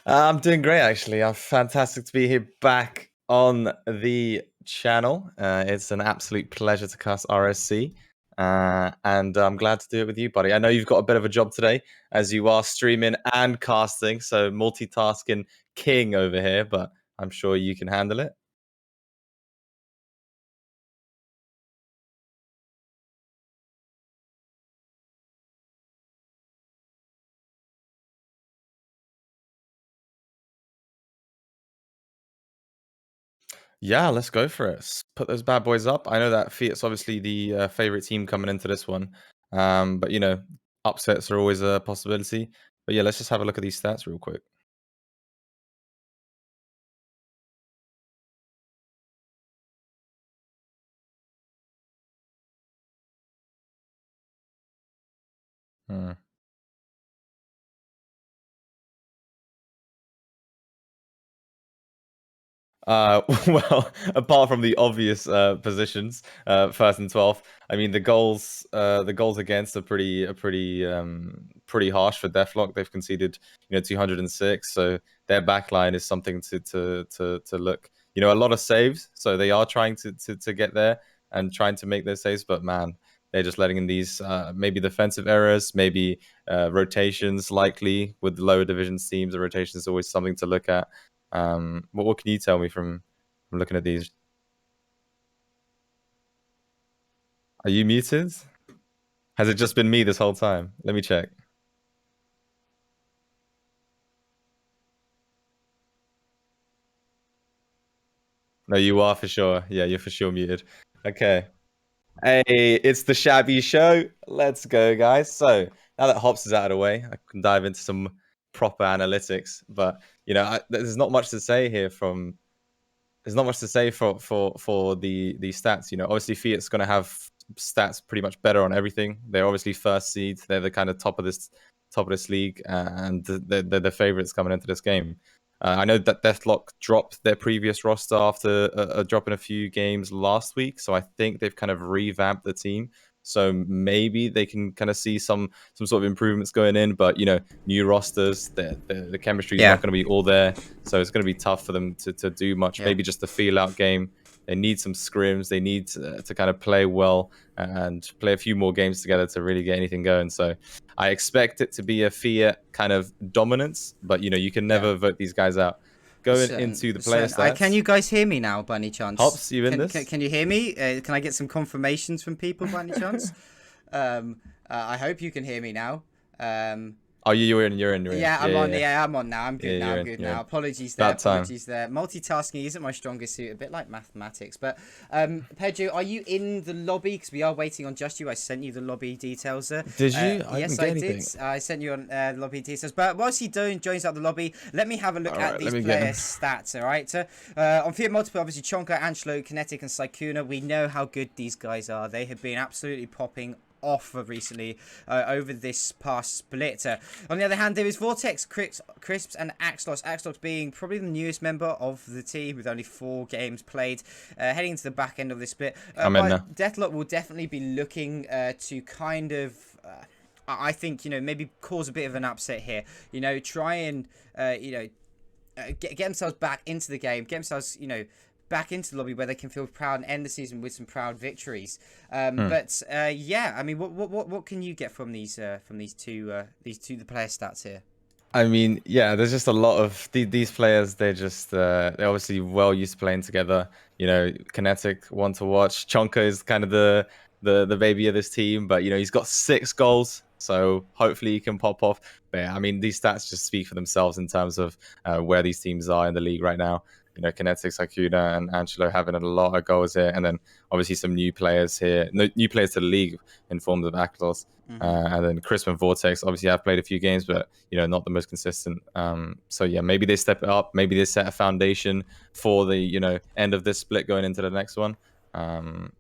I'm doing great, actually. I'm fantastic to be here back on the channel. It's an absolute pleasure to cast RSC, and I'm glad to do it with you, buddy. I know you've got a bit of a job today, as you are streaming and casting, so multitasking king over here, but I'm sure you can handle it. Yeah, let's go for it. Put those bad boys up. I know that Fiat's obviously the favorite team coming into this one, but upsets are always a possibility. But yeah, let's just have a look at these stats real quick. Hmm. Well, apart from the obvious positions, first and 12th, I mean the goals against are pretty harsh for Deathlok. They've conceded 206, so their backline is something to look. A lot of saves, so they are trying to get there and trying to make their saves, but man, they're just letting in these maybe defensive errors, maybe rotations. Likely with lower divisions teams, the rotation is always something to look at. What can you tell me from looking at these? Are you muted? Has it just been me this whole time? Let me check. No, you are for sure. Yeah, you're for sure muted. Okay. Hey, it's the Shabby Show. Let's go, guys. So now that Hops is out of the way, I can dive into some proper analytics. But there's not much to say here from there's not much to say for the stats. Obviously Fiat's going to have stats pretty much better on everything. They're obviously first seed. They're the kind of top of this league, and they're the favorites coming into this game. I know that Deathlok dropped their previous roster after dropping a few games last week, so I think they've kind of revamped the team. So maybe they can kind of see some sort of improvements going in, but new rosters, the chemistry is Yeah. not going to be all there, so it's going to be tough for them to do much. Yeah. Maybe just a feel out game. They need some scrims. They need to kind of play well and play a few more games together to really get anything going. So I expect it to be a Fiat kind of dominance, but you can never vote these guys out. Going into the player stats. Can you guys hear me now, by any chance? Hops, you in this? Can you hear me? Can I get some confirmations from people, by any chance? I hope you can hear me now. Oh, you're in. Yeah, I'm on. Yeah, I'm on now. I'm good now. I'm good now. Apologies there. Apologies there. Multitasking isn't my strongest suit. A bit like mathematics. But Pedro, are you in the lobby? Because we are waiting on just you. I sent you the lobby details. Did you? Yes, I did. I sent you on lobby details. But whilst he joins out the lobby, let me have a look at these player stats. All right. On Fiat Multipla, obviously Chonka, Angelo, Kinetic, and Saikuna. We know how good these guys are. They have been absolutely popping off recently over this past split. On the other hand, there is Vortex, Crisps, and Axlos. Axlos being probably the newest member of the team with only 4 games played, heading into the back end of this split. Deathlok will definitely be looking to kind of. I think maybe cause a bit of an upset here. Try and get themselves back into the game, get themselves back into the lobby where they can feel proud and end the season with some proud victories. But yeah, I mean, what can you get from these two the player stats here? I mean, yeah, there's just a lot of these players. They're obviously well used to playing together. Kinetic, one to watch. Chonka is kind of the baby of this team, but he's got 6 goals, so hopefully he can pop off. But yeah, I mean, these stats just speak for themselves in terms of where these teams are in the league right now. Kinetic, Sakuna, and Angelo having a lot of goals here, and then obviously some new players here, new players to the league in forms of Aklos. And then Crisp and Vortex obviously have played a few games, but not the most consistent. So yeah, maybe they step it up. Maybe they set a foundation for the end of this split going into the next one. And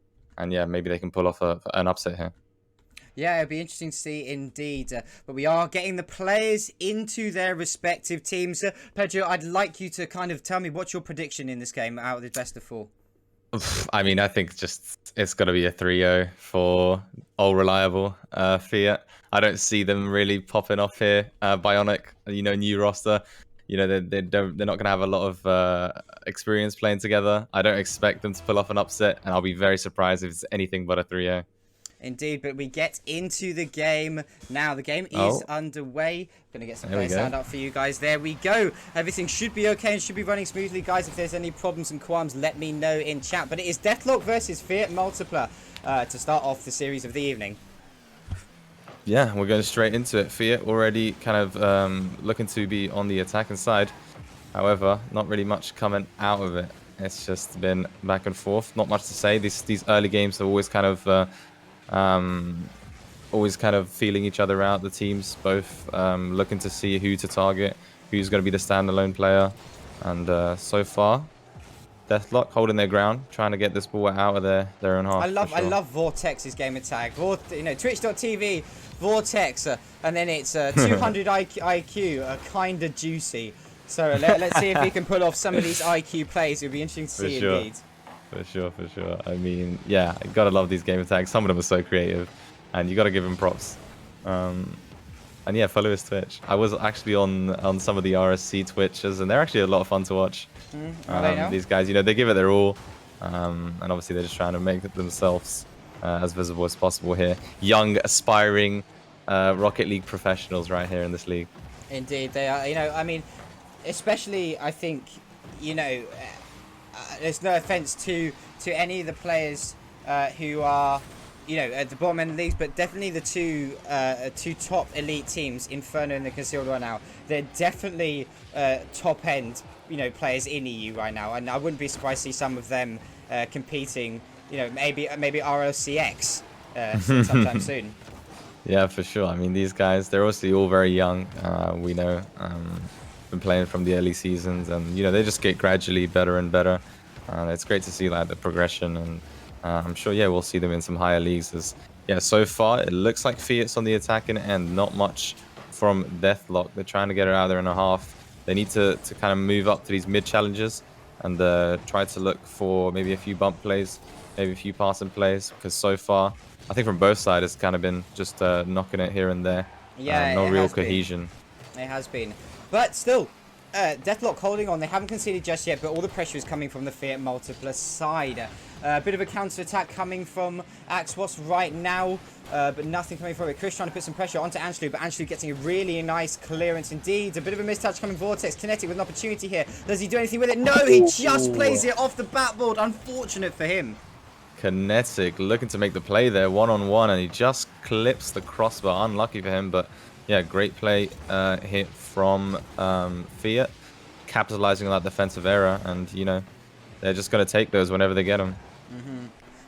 yeah, maybe they can pull off an upset here. Yeah, it'll be interesting to see indeed. But we are getting the players into their respective teams. Pedro, I'd like you to kind of tell me what's your prediction in this game out of the best of 4. I mean, I think just it's got to be a 3-0 for all reliable Fiat. I don't see them really popping off here. Bionic, new roster. they're not gonna have a lot of experience playing together. I don't expect them to pull off an upset, and I'll be very surprised if it's anything but a 3-0. Indeed, but we get into the game now. The game is Oh, underway. Gonna get some there we player go. sound up for you guys. There we go. Everything should be okay and should be running smoothly, guys. If there's any problems and qualms, let me know in chat. But it is Deathlok versus Fiat Multipla to start off the series of the evening. Yeah, we're going straight into it. Fiat already kind of looking to be on the attacking side. However, not really much coming out of it. It's just been back and forth. Not much to say. These early games are always kind of feeling each other out. The teams both looking to see who to target, who's going to be the standalone player. And so far, Deathlok holding their ground, trying to get this ball out of their own half. I love Vortex's game attack. Twitch.tv, Vortex, and then it's 200 IQ, kind of juicy. So let's see if we can pull off some of these IQ plays. It'll be interesting to see indeed. For sure. I mean, yeah, you gotta love these game attacks. Some of them are so creative, and you gotta give them props. And yeah, follow his Twitch. I was actually on some of the RSC Twitches, and they're actually a lot of fun to watch. These guys, they give it their all, and obviously they're just trying to make themselves as visible as possible here. Young, aspiring Rocket League professionals right here in this league. Indeed, they are. I mean, especially I think, there's no offense to any of the players who are, at the bottom end of the leagues, but definitely the two top elite teams, Inferno and the Concealed right now. They're definitely top end, players in EU right now, and I wouldn't be surprised to see some of them competing, maybe RLCX sometime soon. Yeah, for sure. I mean, these guys, they're obviously all very young. We know, been playing from the early seasons, and they just get gradually better and better. It's great to see like the progression, and I'm sure, yeah, we'll see them in some higher leagues. So far it looks like Fiat's on the attacking end. Not much from Deathlok. They're trying to get her out there in a half. They need to kind of move up to these mid challenges and try to look for maybe a few bump plays, maybe a few passing plays, because so far I think from both sides it's kind of been just knocking it here and there. Yeah, no real cohesion. It has been, but still, Deathlok holding on. They haven't conceded just yet, but all the pressure is coming from the Fiat Multipla side. A bit of a counter-attack coming from Axwas right now, but nothing coming from it. Chris trying to put some pressure onto Angelou, but Angelou getting a really nice clearance indeed. A bit of a mistouch coming Vortex. Kinetic with an opportunity here. Does he do anything with it? No, he just plays it off the backboard. Unfortunate for him. Kinetic looking to make the play there, one-on-one, and he just clips the crossbar. Unlucky for him, but yeah, great play hit from Fiat, capitalizing on that defensive error, and they're just going to take those whenever they get them.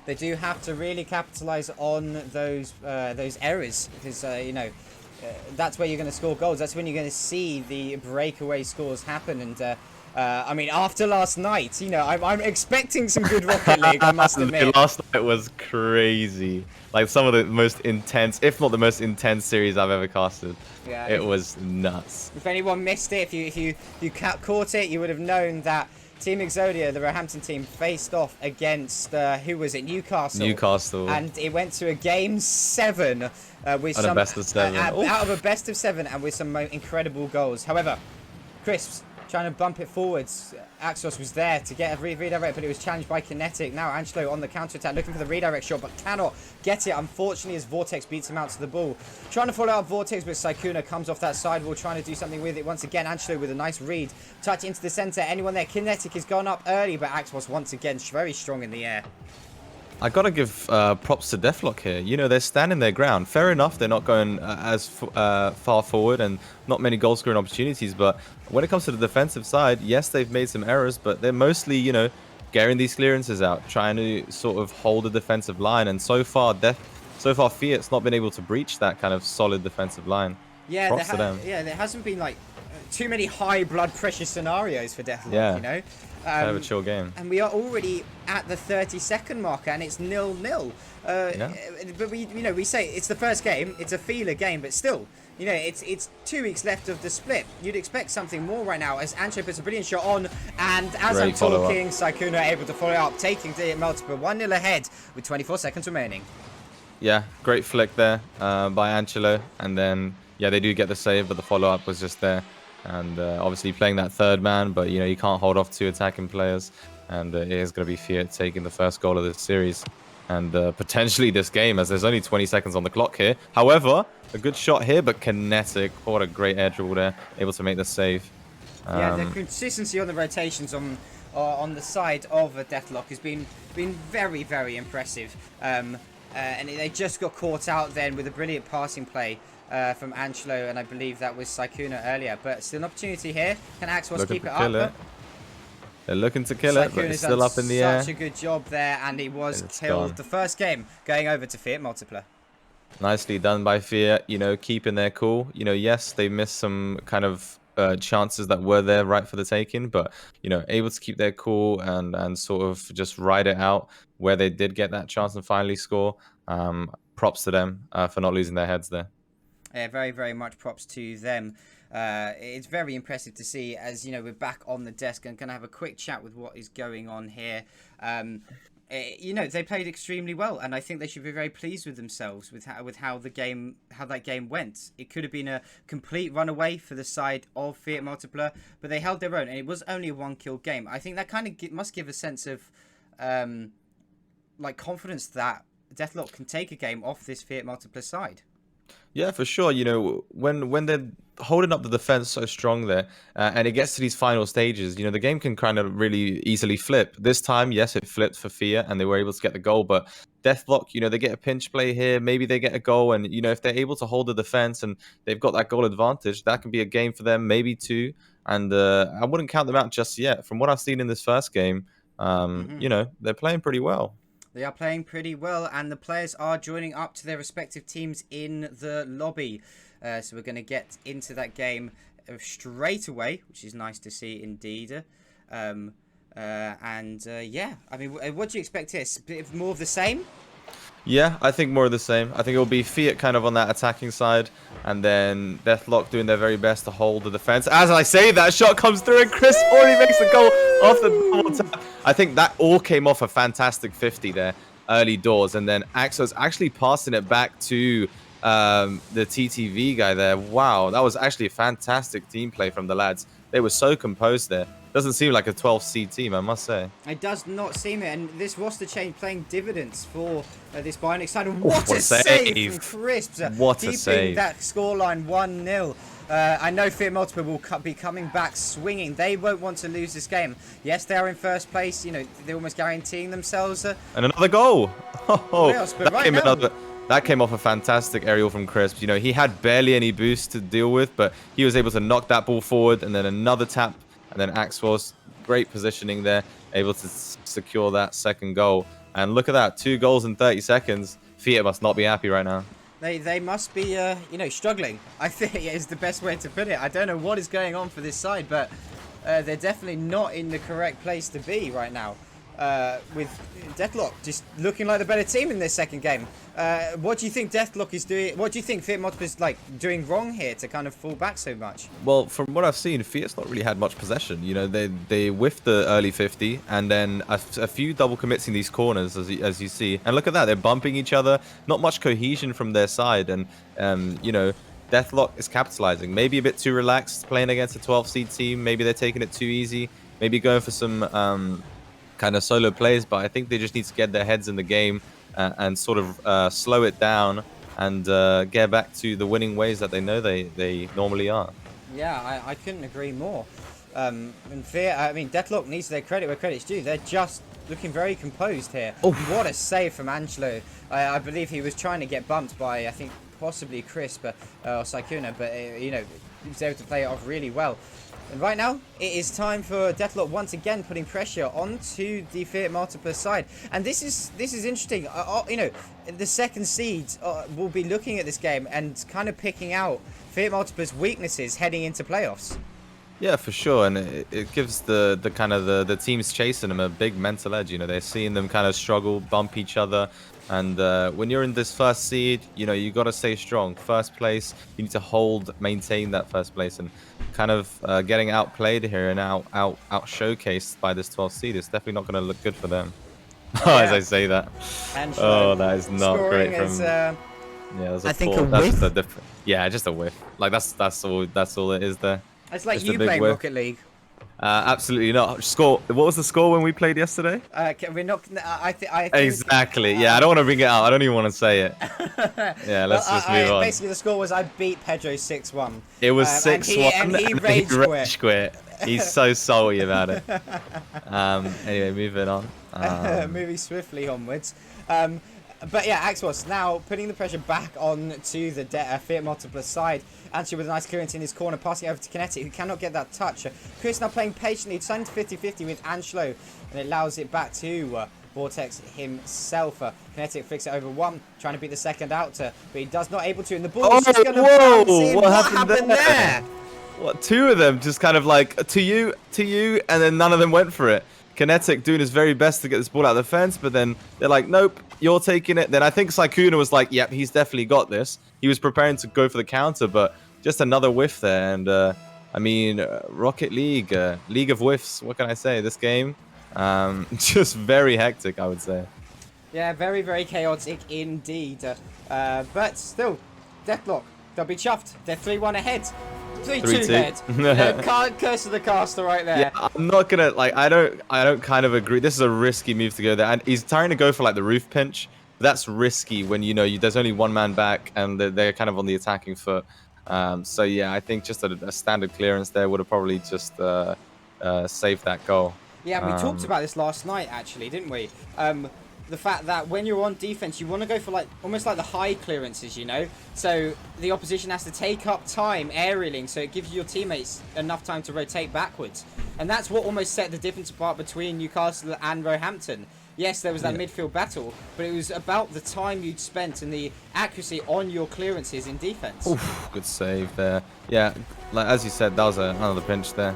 They do have to really capitalize on those errors, because that's where you're going to score goals. That's when you're going to see the breakaway scores happen. And I mean, after last night, I'm expecting some good Rocket League, I must admit. Last night was crazy. Like some of the most intense, if not the most intense series I've ever casted. Yeah, it was nuts. If anyone missed it, if you caught it, you would have known that Team Exodia, the Roehampton team, faced off against who was it? Newcastle. And it went to a game 7 with some best of 7. Out of a best of 7, and with some incredible goals. However, Crisps trying to bump it forwards. Axos was there to get a redirect, but it was challenged by Kinetic. Now Angelo on the counter-attack, looking for the redirect shot, but cannot get it, unfortunately, as Vortex beats him out to the ball. Trying to follow up Vortex, but Saikuna comes off that sidewall, trying to do something with it. Once again, Angelo with a nice read. Touch into the center. Anyone there? Kinetic has gone up early, but Axos once again very strong in the air. I gotta give props to Deathlok here. They're standing their ground. Fair enough, they're not going as far forward and not many goal scoring opportunities. But when it comes to the defensive side, yes, they've made some errors, but they're mostly, getting these clearances out, trying to sort of hold the defensive line. And so far, Fiat's not been able to breach that kind of solid defensive line. Yeah, props to them. Yeah, there hasn't been like too many high blood pressure scenarios for Deathlok. Yeah. Kind of a chill game. And we are already at the 30-second marker, and it's 0-0. But we say it's the first game. It's a feeler game, but still, it's 2 weeks left of the split. You'd expect something more right now, as Ancho puts a brilliant shot on, and as I'm talking, Saikuna able to follow up, taking the Multipla 1-0 ahead with 24 seconds remaining. Yeah, great flick there by Angelo, and then yeah, they do get the save, but the follow-up was just there. and obviously playing that third man, but you know, you can't hold off 2 attacking players, and it is going to be Fiat taking the first goal of this series, and potentially this game, as there's only 20 seconds on the clock here. However, a good shot here, but kinetic. What a great air dribble there, able to make the save. Yeah, the consistency on the rotations on the side of Deathlok has been very, very impressive. And they just got caught out then with a brilliant passing play from Angelo, and I believe that was Saikuna earlier. But still an opportunity here. Can Axwas keep it up? They're looking to kill it, but it's still up in the air. Such a good job there, and he was killed. The first game going over to Fiat Multipla. Nicely done by Fiat, you know, keeping their cool. You know, yes, they missed some kind of chances that were there right for the taking, but you know, able to keep their cool and sort of just ride it out where they did get that chance and finally score. Props to them for not losing their heads there. Yeah, very, very much props to them. It's very impressive to see, as you know, we're back on the desk and going to have a quick chat with what is going on here. You know, they played extremely well, and I think they should be very pleased with themselves with how that game went. It could have been a complete runaway for the side of Fiat Multipla, but they held their own, and it was only a 1-kill game. I think that kind of must give a sense of like confidence that Deathlok can take a game off this Fiat Multipla side. Yeah, for sure. You know, when they're holding up the defense so strong there, and it gets to these final stages, you know, the game can kind of really easily flip. This time, yes, it flipped for Fiat, and they were able to get the goal. But Deathlok, you know, they get a pinch play here. Maybe they get a goal, and you know, if they're able to hold the defense and they've got that goal advantage, that can be a game for them, maybe 2. And I wouldn't count them out just yet. From what I've seen in this first game, you know, they're playing pretty well. They are playing pretty well, and the players are joining up to their respective teams in the lobby. So we're going to get into that game straight away, which is nice to see indeed. Yeah, I mean, what do you expect here? More of the same? Yeah, I think more of the same. I think it will be Fiat kind of on that attacking side, and then Deathlok doing their very best to hold the defense. As I say, that shot comes through, and Chris already makes the goal off the double tap. I think that all came off a fantastic 50 there, early doors, and then Axo's actually passing it back to the TTV guy there. Wow, that was actually a fantastic team play from the lads. They were so composed there. Doesn't seem like a 12th seed team, I must say. It does not seem it, and this roster change playing dividends for this Bionic side. What a save from Crisps! What a save! That scoreline 1-0. I know Fiat Multipla will be coming back swinging. They won't want to lose this game. Yes, they are in first place. You know, they're almost guaranteeing themselves. And another goal! Oh, that came off a fantastic aerial from Crisps. You know, he had barely any boost to deal with, but he was able to knock that ball forward, and then another tap. And then Axwas, great positioning there, able to secure that second goal. And look at that, 2 goals in 30 seconds. Fiat must not be happy right now. They must be, you know, struggling. I think is the best way to put it. I don't know what is going on for this side, but they're definitely not in the correct place to be right now. With Deathlok just looking like the better team in this second game. What do you think Deathlok is doing? What do you think Fiat Multipla is like doing wrong here to kind of fall back so much? Well, from what I've seen, Fiat's not really had much possession. You know, they whiffed the early 50, and then a few double commits in these corners, as you see. And look at that, they're bumping each other. Not much cohesion from their side, and you know, Deathlok is capitalizing. Maybe a bit too relaxed playing against a 12 seed team. Maybe they're taking it too easy. Maybe going for some kind of solo plays, but I think they just need to get their heads in the game and sort of slow it down and get back to the winning ways that they know they normally are. Yeah, I couldn't agree more. And I mean, Deathlok needs their credit where credit's due. They're just looking very composed here. Oh, what a save from Angelo. I believe he was trying to get bumped by, I think, possibly Crisp or Saikuna, but you know, he was able to play it off really well. And right now, it is time for Deathlok once again putting pressure onto the Fiat Multipla side. And this is interesting. You know, the second seeds will be looking at this game and kind of picking out Fiat Multipla's weaknesses heading into playoffs. Yeah, for sure, and it gives the kind of the teams chasing them a big mental edge. You know, they're seeing them kind of struggle, bump each other. And when you're in this first seed, you know, you got to stay strong. First place, you need to maintain that first place, and kind of getting outplayed here and out showcased by this 12th seed is definitely not going to look good for them. Yeah. As I say that. And oh, that is not great from. Yeah, I think a whiff. That's just a whiff. Like that's all it is there. It's like Just a you big playing whiff. Rocket League. Absolutely not. Score. What was the score when we played yesterday? We're not. I think. Exactly. Yeah, I don't want to bring it out. I don't even want to say it. Yeah, Well, let's just move on. basically the score was I beat Pedro 6-1. It was And 6-1, he and rage he quit. rage quit. He's so salty about it. Anyway, moving on. Moving swiftly onwards. But yeah, Axos now putting the pressure back on to the Fiat Multipla side. Actually with a nice clearance in his corner, passing over to Kinetic, who cannot get that touch. Chris now playing patiently, signed 50-50 with Angelo, and it allows it back to Vortex himself. Kinetic flicks it over one, trying to beat the second out, but he does not able to, and the ball is just going to bounce in. What happened there? What, two of them just kind of like, to you, and then none of them went for it. Kinetic doing his very best to get this ball out of the fence, but then they're like, nope, you're taking it. Then I think Sykuna was like, yep, he's definitely got this. He was preparing to go for the counter, but just another whiff there. And I mean, Rocket League, League of Whiffs, what can I say? This game, just very hectic, I would say. Yeah, very, very chaotic indeed. But still, Deathlok, they'll be chuffed. They're 3-1 ahead. 3-2 head. Curse of the caster right there. Yeah, I'm not gonna like. I don't kind of agree. This is a risky move to go there, and he's trying to go for like the roof pinch. That's risky when you know there's only one man back and they're kind of on the attacking foot. So yeah, I think just a standard clearance there would have probably just saved that goal. Yeah, we talked about this last night actually, didn't we? The fact that when you're on defense, you want to go for like almost like the high clearances, you know? So the opposition has to take up time aerialing, so it gives your teammates enough time to rotate backwards. And that's what almost set the difference apart between Newcastle and Roehampton. Yes, there was that midfield battle, but it was about the time you'd spent and the accuracy on your clearances in defense. Oof, good save there. Yeah, like as you said, that was another pinch there.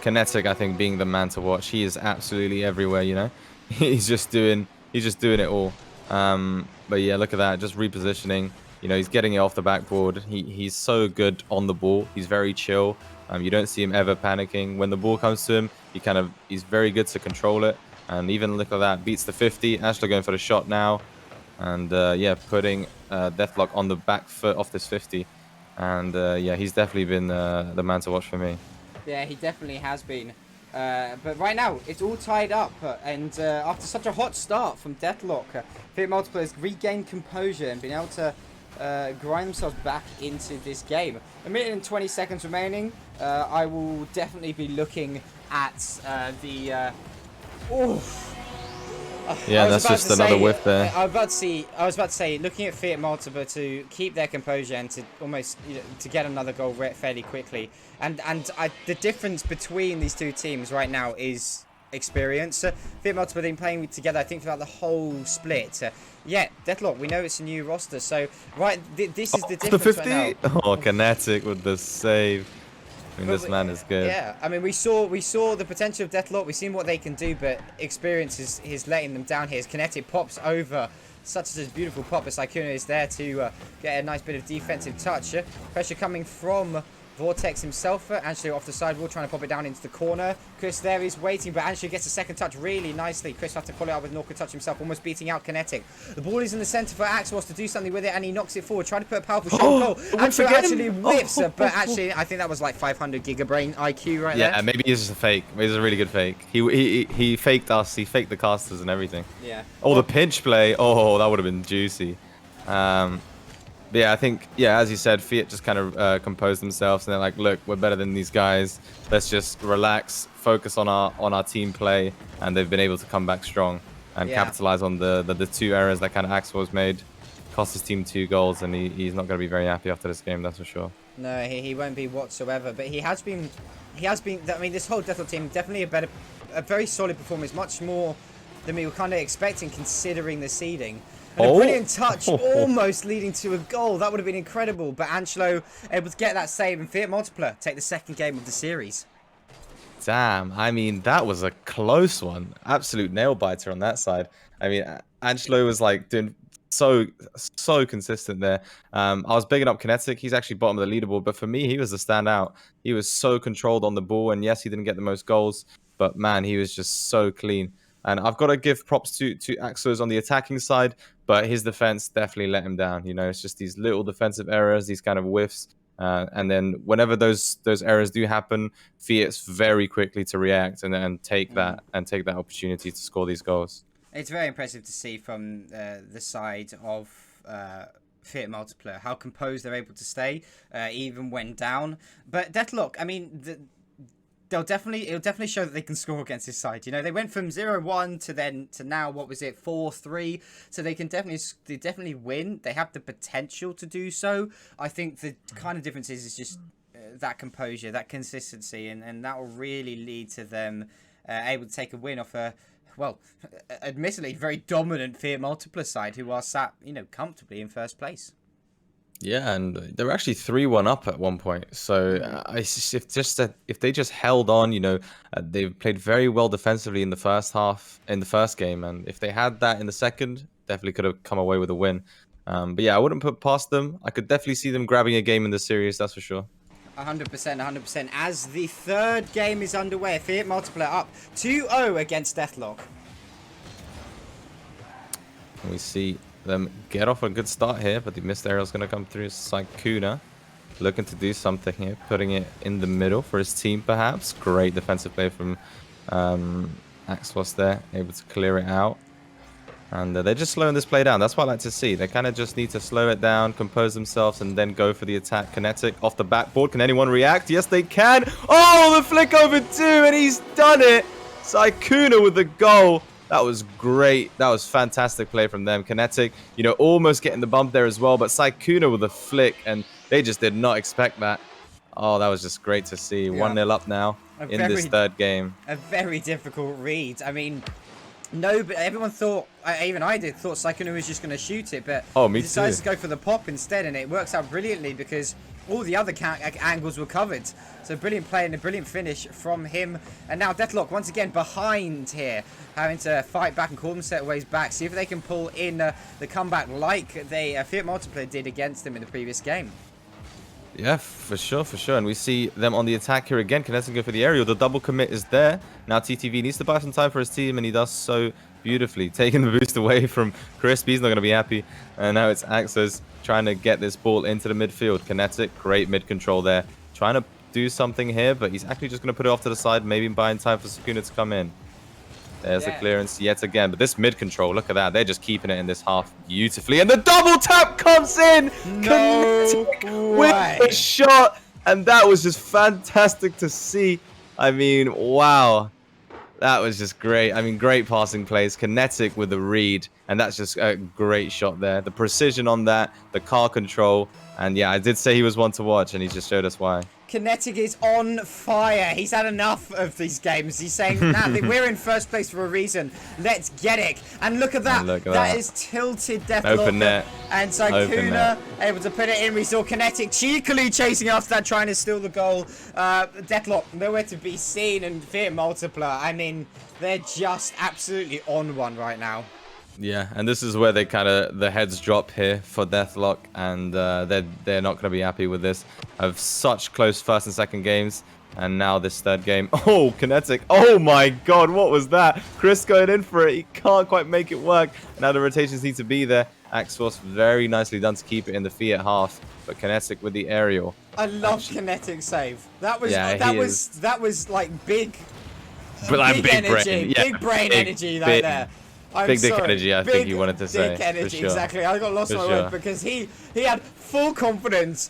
Kinetic, I think, being the man to watch. He is absolutely everywhere, you know? He's just doing it all. But yeah, look at that, just repositioning. You know, he's getting it off the backboard. He's so good on the ball. He's very chill. You don't see him ever panicking. When the ball comes to him, he's very good to control it. And even look at that, beats the 50. Ashley going for the shot now. And yeah, putting Deathlok on the back foot off this 50. And yeah, he's definitely been the man to watch for me. Yeah, he definitely has been. But right now, it's all tied up, and after such a hot start from Deathlok, Fiat Multipla has regained composure and been able to grind themselves back into this game. A minute and 20 seconds remaining. I will definitely be looking at the... Yeah, that's just another whiff there. I was about to say, looking at Fiat Multipla to keep their composure and to almost to get another goal fairly quickly, and the difference between these two teams right now is experience. Fiat Multipla have been playing together, I think, throughout the whole split. Yeah, Deathlok, we know it's a new roster, so right, this is the difference. The 50. Right now. Oh, Kinetic with the save. I mean, this man is good. Yeah, I mean, we saw the potential of Deathlok. We've seen what they can do, but experience is letting them down here. As Kinetic pops over, such a beautiful pop. As Sykuna is there to get a nice bit of defensive touch. Pressure coming from Vortex himself. Angelo off the sidewall, trying to pop it down into the corner. Chris there is waiting, but Angelo gets a second touch really nicely. Chris has to follow it up with an awkward touch himself, almost beating out Kinetic. The ball is in the centre for Axos to do something with it, and he knocks it forward, trying to put a powerful shot on goal. Angelo actually whiffs, but actually, I think that was like 500 gigabrain IQ right there. Yeah, maybe he's just a fake. Maybe it's a really good fake. He faked us. He faked the casters and everything. Yeah. Oh, the pinch play. Oh, that would have been juicy. But yeah, I think, yeah, as you said, Fiat just kind of composed themselves, and they're like, look, we're better than these guys. Let's just relax, focus on our team play, and they've been able to come back strong and capitalize on the two errors that kind of Axel was made. Cost his team 2 goals, and he's not going to be very happy after this game, that's for sure. No, he won't be whatsoever, but he has been, I mean, this whole Deathlok team, definitely a very solid performance, much more than we were kind of expecting considering the seeding. And a brilliant touch, almost leading to a goal. That would have been incredible. But Angelo able to get that save, and Fiat Multipla take the second game of the series. Damn, I mean, that was a close one. Absolute nail biter on that side. I mean, Angelo was like doing so consistent there. I was bigging up Kinetic. He's actually bottom of the leaderboard, but for me, he was the standout. He was so controlled on the ball, and yes, he didn't get the most goals, but man, he was just so clean. And I've got to give props to Axos on the attacking side, but his defense definitely let him down. You know, it's just these little defensive errors, these kind of whiffs. And then whenever those errors do happen, Fiat's very quickly to react and take that opportunity to score these goals. It's very impressive to see from the side of Fiat Multipla how composed they're able to stay even when down. But Deathlok, I mean, it'll definitely show that they can score against this side. You know, they went from 0-1 to now, what was it, 4-3. So they definitely win. They have the potential to do so. I think the kind of difference is just that composure, that consistency, and that will really lead to them able to take a win off a, well, admittedly very dominant Fiat Multipla side who are sat, you know, comfortably in first place. Yeah, and they were actually 3-1 up at one point. So if they just held on, you know, they played very well defensively in the first half, in the first game, and if they had that in the second, definitely could have come away with a win. But yeah, I wouldn't put past them. I could definitely see them grabbing a game in the series, that's for sure. 100%, 100%. As the third game is underway, Fiat Multipla up 2-0 against Deathlok. And we see them get off a good start here, but the missed aerial is going to come through. Sykuna looking to do something here, putting it in the middle for his team, perhaps. Great defensive play from Axlos there, able to clear it out. And they're just slowing this play down. That's what I like to see. They kind of just need to slow it down, compose themselves, and then go for the attack. Kinetic off the backboard. Can anyone react? Yes, they can. Oh, the flick over 2, and he's done it. Sykuna with the goal. That was great. That was fantastic play from them. Kinetic, you know, almost getting the bump there as well, but Sykuna with a flick, and they just did not expect that. Oh, that was just great to see. Yeah. 1-0 up now in this third game. A very difficult read. I mean, no, but everyone thought, even I did, thought Sykuna was just going to shoot it, but he decides to go for the pop instead, and it works out brilliantly because all the other angles were covered. So brilliant play and a brilliant finish from him. And now Deathlok once again behind here, having to fight back and call them set ways back. See if they can pull in the comeback like they Fiat Multipla did against them in the previous game. Yeah, for sure, for sure. And we see them on the attack here again. Kinetic go for the aerial. The double commit is there. Now TTV needs to buy some time for his team, and he does so beautifully. Taking the boost away from Crispy. He's not going to be happy. And now it's Axos trying to get this ball into the midfield. Kinetic, great mid control there. Trying to do something here, but he's actually just going to put it off to the side, maybe buying time for Sykuna to come in. There's the clearance yet again. But this mid control, look at that. They're just keeping it in this half beautifully. And the double tap comes in! No with a shot! And that was just fantastic to see. I mean, wow. That was just great. I mean, great passing plays. Kinetic with the read. And that's just a great shot there. The precision on that, the car control. And yeah, I did say he was one to watch, and he just showed us why. Kinetic is on fire. He's had enough of these games. He's saying, nah, we're in first place for a reason. Let's get it. And look at that. That is tilted Deathlok. Open net. And Sykuna able to put it in. We saw Kinetic cheekily chasing after that, trying to steal the goal. Deathlok nowhere to be seen. And Fiat Multipla, I mean, they're just absolutely on one right now. Yeah, and this is where they the heads drop here for Deathlok, and they're not going to be happy with this. Have such close first and second games, and now this third game. Oh, Kinetic! Oh my God, what was that? Chris going in for it. He can't quite make it work. Now the rotations need to be there. Axos very nicely done to keep it in the Fiat half, but Kinetic with the aerial. I love Kinetic save. That was like big energy, big brain energy right there. Big dick energy, I think you wanted to say. Big energy, sure. Exactly. I got lost on my word because he had full confidence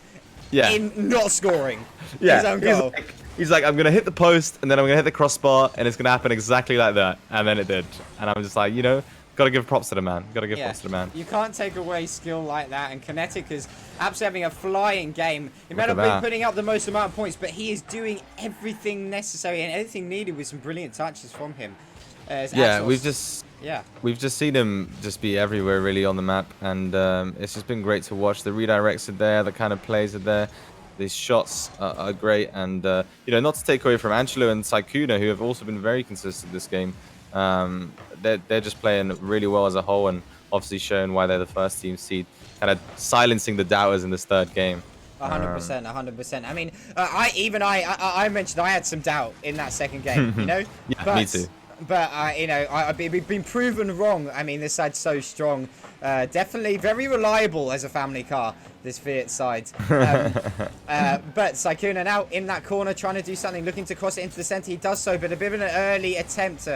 in not scoring his own goal. He's like, I'm going to hit the post, and then I'm going to hit the crossbar, and it's going to happen exactly like that. And then it did. And I'm just like, you know, got to give props to the man. Got to give props to the man. You can't take away skill like that. And Kinetic is absolutely having a flying game. He might not be putting up the most amount of points, but he is doing everything necessary and everything needed with some brilliant touches from him. We've just seen him just be everywhere really on the map, and it's just been great to watch. The redirects are there, the kind of plays are there, these shots are great, and you know, not to take away from Angelo and Sykuna, who have also been very consistent this game. They're just playing really well as a whole, and obviously showing why they're the first team seed, kind of silencing the doubters in this third game. 100%, 100%. I mean, I mentioned I had some doubt in that second game, you know? Yeah, me too. But you know, we've been proven wrong. I mean, this side's so strong. Definitely very reliable as a family car, this Fiat side. But Saikuna now in that corner, trying to do something, looking to cross it into the centre. He does so, but a bit of an early attempt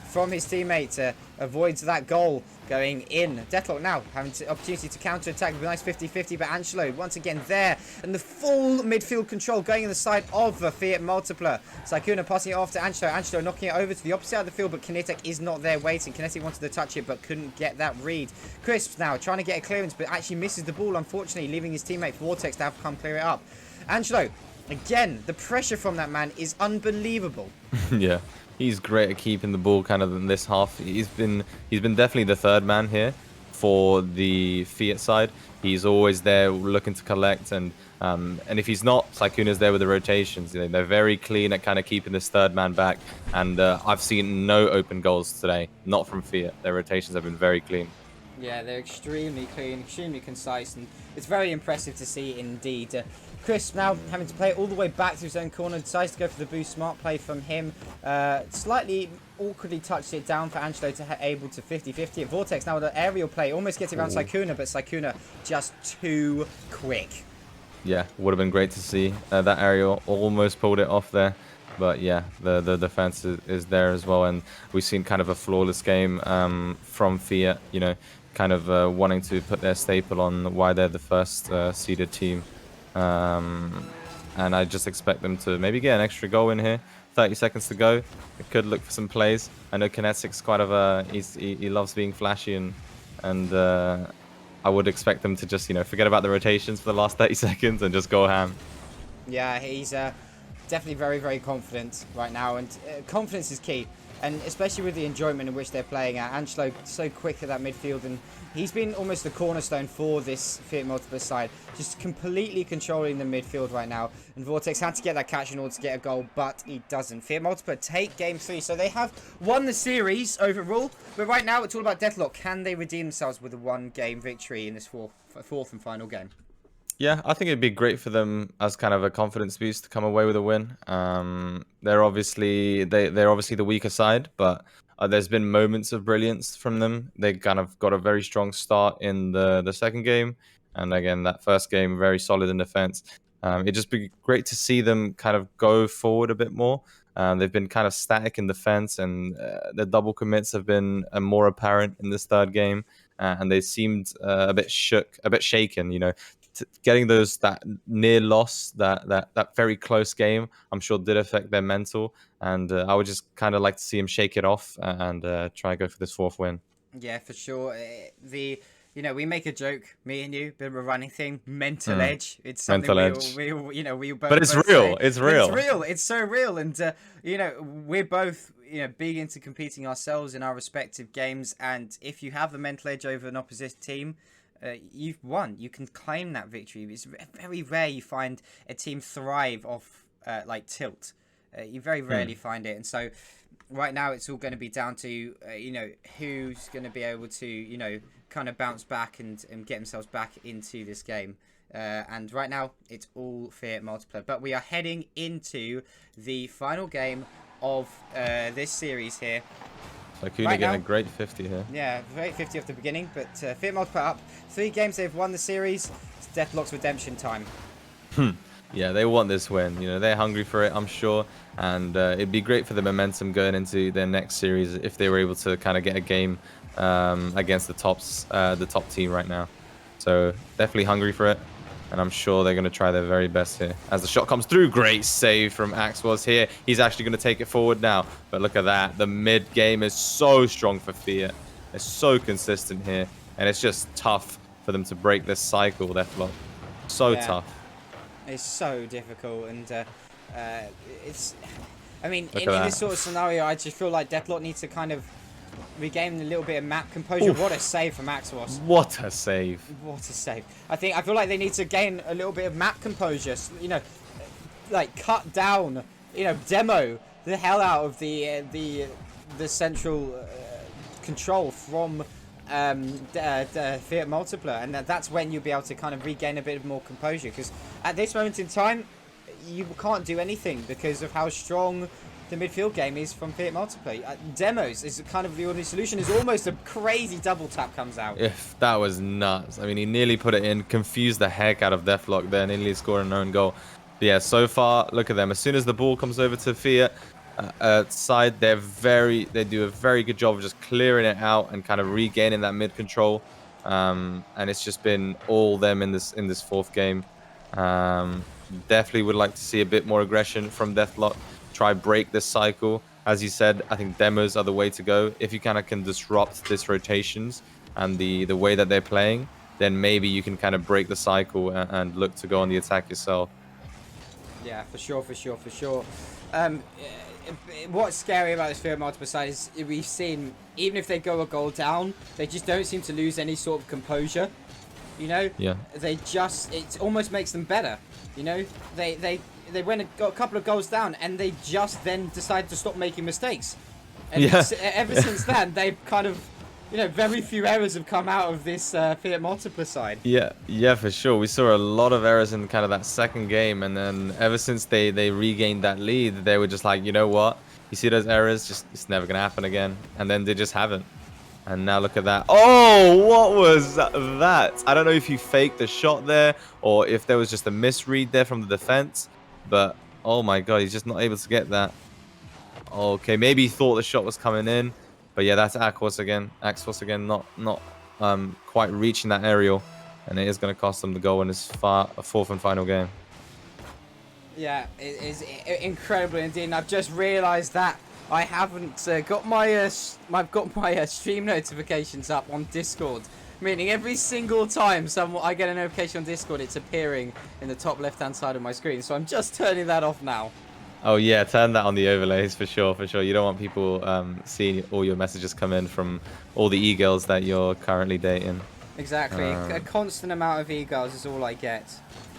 from his teammate avoids that goal going in. Deathlok now having the opportunity to counter-attack with a nice 50-50, but Angelo once again there, and the full midfield control going on the side of the Fiat Multipla. Saikuna passing it off to Angelo. Angelo knocking it over to the opposite side of the field, but Kinetic is not there waiting. Kinetic wanted to touch it, but couldn't get that read. Crisps now trying to get a clearance, but actually misses the ball, unfortunately, leaving his teammate Vortex to have to come clear it up. Angelo, again, the pressure from that man is unbelievable. Yeah. He's great at keeping the ball kind of in this half. He's been definitely the third man here for the Fiat side. He's always there looking to collect, and if he's not, Saikuna's there with the rotations. You know, they're very clean at kind of keeping this third man back, and I've seen no open goals today, not from Fiat. Their rotations have been very clean. Yeah, they're extremely clean, extremely concise, and it's very impressive to see indeed. Chris now having to play it all the way back to his own corner, decides to go for the boost. Smart play from him. Slightly awkwardly touched it down for Angelo to able to 50-50. Vortex now with an aerial play, almost gets around Saikuna, but Saikuna just too quick. Yeah, would have been great to see. That aerial almost pulled it off there. But yeah, the defense is there as well, and we've seen kind of a flawless game from Fiat, you know, kind of wanting to put their staple on why they're the first seeded team. And I just expect them to maybe get an extra goal in here. 30 seconds to go. It could look for some plays. I know Kinetic's quite of a he loves being flashy, and I would expect them to just, you know, forget about the rotations for the last 30 seconds and just go ham. Yeah, he's definitely very, very confident right now, and confidence is key. And especially with the enjoyment in which they're playing at. Angelo so quick at that midfield, and he's been almost the cornerstone for this Fiat Multipla side, just completely controlling the midfield right now. And Vortex had to get that catch in order to get a goal, but he doesn't. Fiat Multipla take game 3, so they have won the series overall, but right now it's all about Deathlok. Can they redeem themselves with a one-game victory in this fourth and final game? Yeah, I think it'd be great for them as kind of a confidence boost to come away with a win. They're obviously the weaker side, but there's been moments of brilliance from them. They kind of got a very strong start in the second game, and again that first game very solid in defense. It'd just be great to see them kind of go forward a bit more. They've been kind of static in defense, and the double commits have been more apparent in this third game, and they seemed a bit shaken, you know. Getting that near loss, that very close game, I'm sure did affect their mental, and I would just kind of like to see him shake it off and try and go for this fourth win. Yeah, for sure. You know, we make a joke, me and you, bit of a running thing, mental edge. It's something we both. But it's real. It's real. It's real. It's so real, and you know, we're both, you know, big into competing ourselves in our respective games, and if you have the mental edge over an opposite team, you've won. You can claim that victory. It's very rare you find a team thrive off like tilt. You very rarely find it, and so right now it's all going to be down to you know, who's going to be able to, you know, kind of bounce back and get themselves back into this game. And right now it's all Fiat Multipla, but we are heading into the final game of this series here. Saikuna getting a great 50 here. Yeah, great 50 off the beginning, but Fiat Multipla up 3 games. They've won the series. It's Deathlok's redemption time. Yeah, they want this win. You know, they're hungry for it, I'm sure, and it'd be great for the momentum going into their next series if they were able to kind of get a game against the top team right now. So definitely hungry for it, and I'm sure they're going to try their very best here. As the shot comes through, great save from Axwas here. He's actually going to take it forward now, but look at that. The mid game is so strong for Fiat. They're so consistent here, and it's just tough for them to break this cycle, Deathlok. So tough. It's so difficult, and it's... I mean, in this sort of scenario, I just feel like Deathlok needs to kind of regain a little bit of map composure. Oof. What a save from Axwas. What a save. What a save. I feel like they need to gain a little bit of map composure. You know, like cut down, you know, demo the hell out of the central control from Fiat Multipla, and that's when you'll be able to kind of regain a bit more composure, because at this moment in time you can't do anything because of how strong the midfield game is from Fiat Multipla. Demos is kind of the only solution. Is almost a crazy double tap comes out. If that was nuts. I mean, he nearly put it in, confused the heck out of Deathlok there, nearly scored an own goal. But yeah, so far, look at them. As soon as the ball comes over to Fiat side, they do a very good job of just clearing it out and kind of regaining that mid control. And it's just been all them in this fourth game. Definitely would like to see a bit more aggression from Deathlok. Try break this cycle. As you said, I think demos are the way to go. If you kind of can disrupt this rotations and the way that they're playing, then maybe you can kind of break the cycle and look to go on the attack yourself. Yeah, for sure. What's scary about this Fiat Multipla side is we've seen, even if they go a goal down, they just don't seem to lose any sort of composure. You know? Yeah. It almost makes them better. You know? They got a couple of goals down and they just then decide to stop making mistakes. And ever since then, they've kind of, very few errors have come out of this Fiat Multipla side. Yeah, for sure. We saw a lot of errors in kind of that second game, and then ever since they regained that lead, they were just like, you know what? You see those errors, just it's never gonna happen again, and then they just haven't. And now look at that. Oh, what was that? I don't know if he faked the shot there or if there was just a misread there from the defense, but oh my god, he's just not able to get that. Okay, maybe he thought the shot was coming in. But yeah, that's Axos again, not quite reaching that aerial, and it is going to cost them the goal in his fourth and final game. Yeah, it is incredible indeed. And I've just realised that I haven't got my stream notifications up on Discord, meaning every single time I get a notification on Discord, it's appearing in the top left-hand side of my screen. So I'm just turning that off now. Oh yeah, turn that on the overlays for sure. You don't want people seeing all your messages come in from all the e-girls that you're currently dating. Exactly. A constant amount of e-girls is all I get.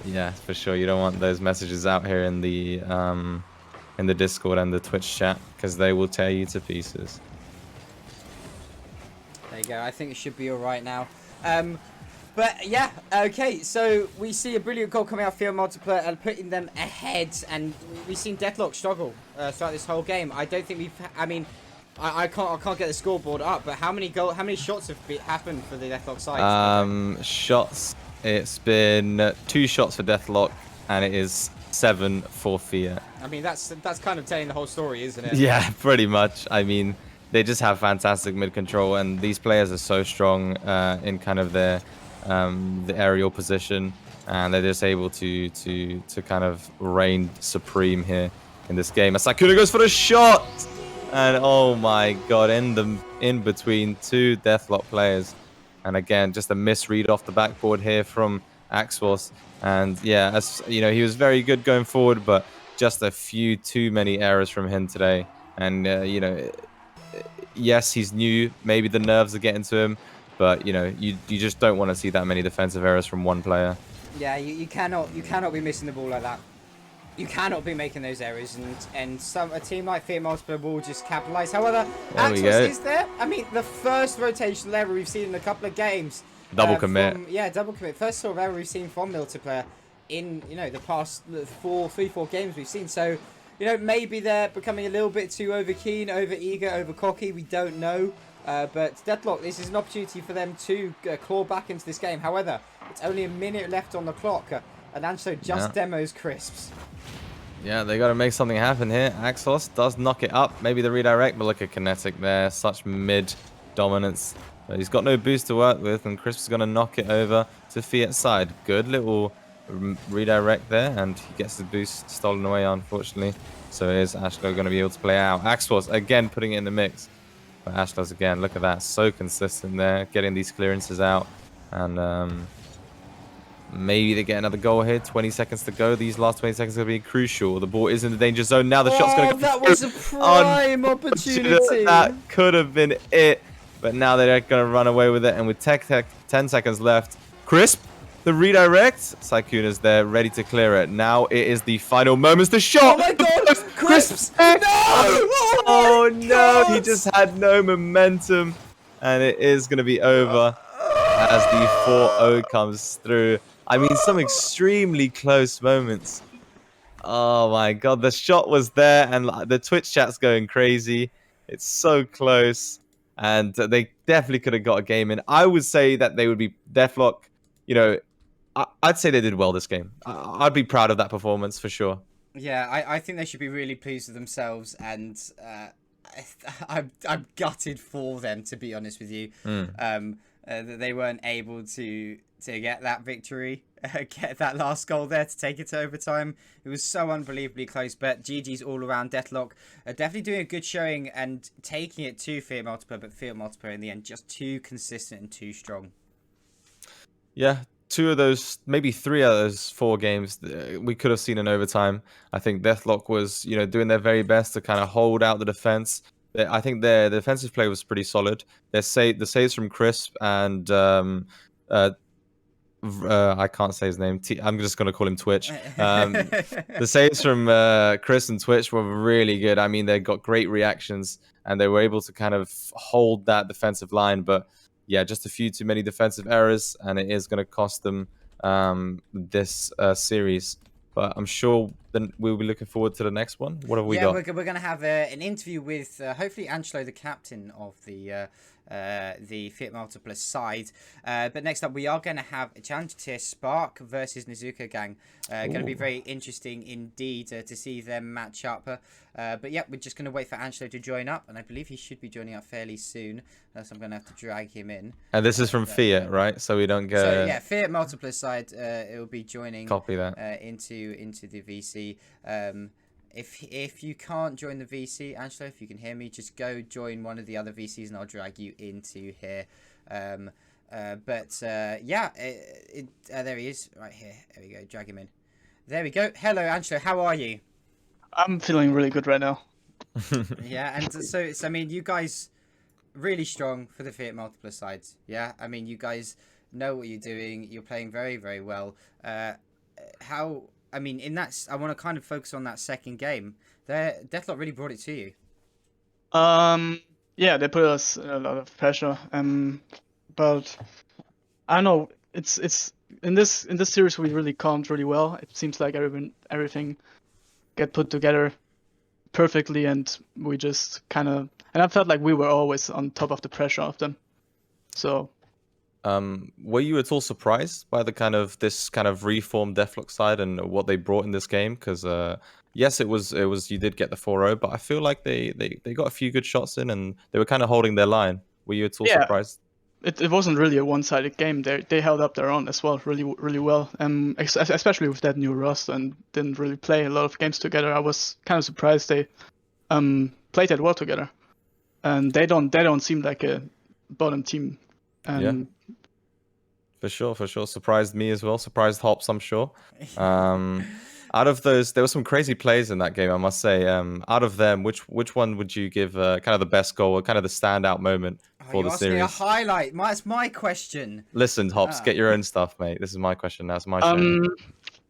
Yeah, for sure. You don't want those messages out here in the Discord and the Twitch chat, because they will tear you to pieces. There you go. I think it should be all right now. But yeah, okay, so we see a brilliant goal coming out of Fiat Multipla and putting them ahead, and we've seen Deathlok struggle throughout this whole game. I don't think I can't get the scoreboard up, but how many shots have happened for the Deathlok side? Shots, it's been 2 shots for Deathlok, and it is 7 for Fiat. I mean, that's kind of telling the whole story, isn't it? Yeah, pretty much. I mean, they just have fantastic mid control, and these players are so strong in kind of their the aerial position, and they're just able to kind of reign supreme here in this game. As Sakuna goes for the shot, and oh my god, in between 2 Deathlok players, and again just a misread off the backboard here from Axos. And yeah, as you know, he was very good going forward, but just a few too many errors from him today. And you know, yes, he's new, maybe the nerves are getting to him, but you know, you just don't want to see that many defensive errors from one player. Yeah, you cannot be missing the ball like that. You cannot be making those errors, and a team like Fiat Multipla will just capitalise. However, Axos is there. I mean, the first rotational error we've seen in a couple of games. Double commit. Double commit. First sort of error we've seen from Multipla in the past 3-4 games we've seen. So, maybe they're becoming a little bit too over keen, over eager, over cocky. We don't know. But Deathlok, this is an opportunity for them to claw back into this game. However, it's only a minute left on the clock, and Ancho just demos crisps. Yeah, they got to make something happen here. Axos does knock it up. Maybe the redirect, but look at Kinetic there. Such mid dominance. But he's got no boost to work with, and Crisp is going to knock it over to Fiat's side. Good little redirect there, and he gets the boost stolen away, unfortunately. So is Ashlow going to be able to play out? Axos again putting it in the mix. But Ashlow's again, look at that, so consistent there, getting these clearances out. And maybe they get another goal here. 20 seconds to go. These last 20 seconds are going to be crucial. The ball is in the danger zone. Now the shot's going to go. That was a prime opportunity. That could have been it. But now they're going to run away with it. And with 10 seconds left, Crisp, the redirect. Saikuna's there, ready to clear it. Now it is the final moments. The shot. Oh my god, Crisp! No! Oh no, he just had no momentum. And it is going to be over as the 4-0 comes through. I mean, some extremely close moments. Oh my god, the shot was there, and the Twitch chat's going crazy. It's so close, and they definitely could have got a game in. I would say that they would be Deathlok. You know, I'd say they did well this game. I'd be proud of that performance for sure. Yeah, I think they should be really pleased with themselves, and I'm gutted for them, to be honest with you. That they weren't able to get that victory, get that last goal there to take it to overtime. It was so unbelievably close, but GG's all around. Deathlok definitely doing a good showing and taking it to Fiat Multipla, but Fiat Multipla in the end just too consistent and too strong. Yeah, two of those, maybe three of those four games, we could have seen in overtime. I think Deathlok was, doing their very best to kind of hold out the defense. I think their defensive play was pretty solid. The saves from Crisp and I can't say his name. I'm just going to call him Twitch. The saves from Chris and Twitch were really good. I mean, they got great reactions and they were able to kind of hold that defensive line. But yeah, just a few too many defensive errors, and it is going to cost them this series. But I'm sure then we'll be looking forward to the next one. What have we got? Yeah, we're going to have an interview with hopefully Angelo, the captain of the Fiat Multipla side. But next up, we are going to have a challenge tier Spark versus Nezuko Gang. Going to be very interesting indeed to see them match up. But yeah, we're just going to wait for Angelo to join up, and I believe he should be joining up fairly soon. So I'm going to have to drag him in. And this is from Fiat, right? So we don't go. So yeah, Fiat Multipla side, it will be joining. Copy that. Into the VC. If you can't join the VC, Angelo, if you can hear me, just go join one of the other VCs and I'll drag you into here. Yeah, there he is, right here. There we go, drag him in. There we go. Hello, Angelo, how are you? I'm feeling really good right now. Yeah, and so I mean, you guys really strong for the Fiat Multipla sides. Yeah, I mean, you guys know what you're doing. You're playing very, very well. I mean, I want to kind of focus on that second game. Deathlok really brought it to you. Yeah, they put us a lot of pressure. But I don't know. It's in this series we really calmed really well. It seems like everything get put together perfectly, and we just kind of. And I felt like we were always on top of the pressure of them. So. Were you at all surprised by this kind of reformed Deathlok side and what they brought in this game? Because yes, it was you did get the 4-0, but I feel like they got a few good shots in and they were kind of holding their line. Were you at all surprised? It wasn't really a one-sided game. They held up their own as well, really well. Especially with that new roster and didn't really play a lot of games together. I was kind of surprised they played that well together, and they don't seem like a bottom team. Yeah. For sure. Surprised me as well. Surprised Hops, I'm sure. Out of those, there were some crazy plays in that game, I must say. Out of them, which one would you give kind of the best goal or kind of the standout moment for the series? You asked me a highlight. That's my question. Listen, Hops, get your own stuff, mate. This is my question. That's my show.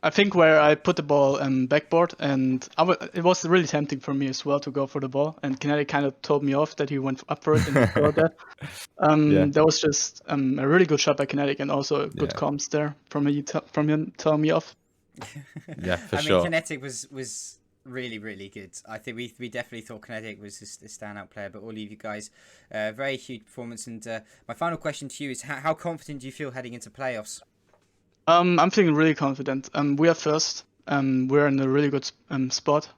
I think where I put the ball backboard, and it was really tempting for me as well to go for the ball, and Kinetic kind of told me off that he went up for it and scored that. That was just a really good shot by Kinetic, and also good comms there from him telling me off. Yeah, for sure. I mean, Kinetic was really, really good. I think we definitely thought Kinetic was a standout player, but all of you guys, very huge performance. And my final question to you is, how confident do you feel heading into playoffs? I'm feeling really confident. We are first. We're in a really good spot.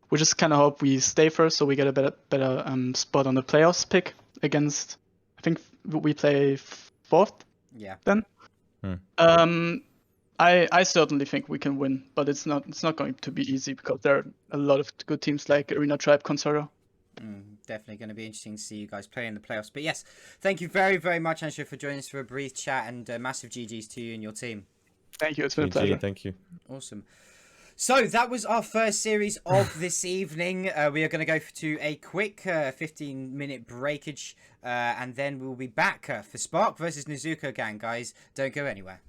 We just kind of hope we stay first, so we get a better spot on the playoffs pick against. I think we play fourth. Yeah. Then. I certainly think we can win, but it's not going to be easy because there are a lot of good teams like Arena Tribe, Consortium. Definitely going to be interesting to see you guys play in the playoffs. But yes, thank you very, very much, Angelo, for joining us for a brief chat, and massive GGs to you and your team. Thank you. It's been a pleasure. Thank you. Awesome. So that was our first series of this evening. We are going to go to a quick 15-minute breakage, and then we'll be back for Spark versus Nezuko Gang, guys. Don't go anywhere.